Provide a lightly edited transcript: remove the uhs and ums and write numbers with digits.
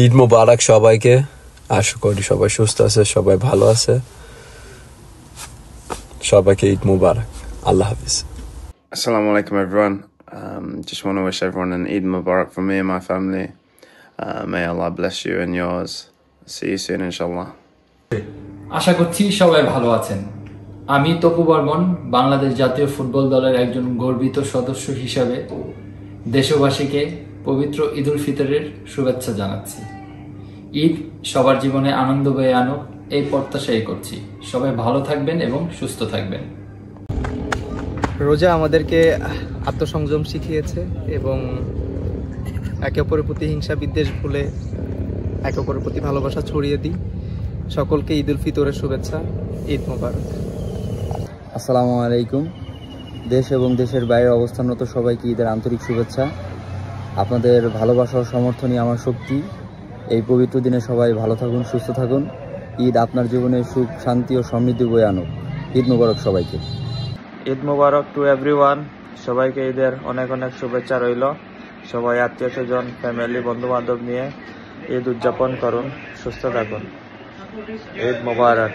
ঈদ মুবারক সবাইকে। আশা করি সবাই সুস্থ আছে, সবাই ভালো আছে। সবাইকে ঈদ মুবারক। আল্লাহ হাফিজ। Assalamu alaikum everyone. Just want to wish everyone an Eid Mubarak from me and my family. May Allah bless you and yours. See you soon inshallah. আশা করছি সবাই ভালো আছেন। আমি তপু বর্মন, বাংলাদেশ জাতীয় ফুটবল দলের একজন গর্বিত সদস্য হিসাবে দেশবাসীকে পবিত্র ঈদ উল ফিতরের শুভেচ্ছা জানাচ্ছি। ঈদ সবার জীবনে আনন্দ বয়ে আনুক এই প্রত্যাশাই করছি। সবাই ভালো থাকবেন এবং সুস্থ থাকবেন। রোজা আমাদেরকে আত্মসংযম শিখিয়েছে এবং একে অপরের প্রতি হিংসা বিদ্বেষ ভুলে একে অপরের প্রতি ভালোবাসা ছড়িয়ে দিই। সকলকে ঈদ উল ফিতরের শুভেচ্ছা। ঈদ মোবারক। আসসালামু আলাইকুম। দেশ এবং দেশের বাইরে অবস্থানরত সবাইকে ঈদের আন্তরিক শুভেচ্ছা। আপনাদের ভালোবাসা ও সমর্থনই আমার শক্তি। এই পবিত্র দিনে সবাই ভালো থাকুন, সুস্থ থাকুন। ঈদ আপনার জীবনে সুখ, শান্তি ও সমৃদ্ধি বয়ে আনুক। ঈদ মোবারক সবাইকে। ঈদ মোবারক টু এভরিওয়ান। সবাইকে ঈদের অনেক অনেক শুভেচ্ছা রইল। সবাই আত্মীয় স্বজন, ফ্যামিলি, বন্ধু বান্ধব নিয়ে ঈদ উদযাপন করুন, সুস্থ থাকুন। ঈদ মোবারক।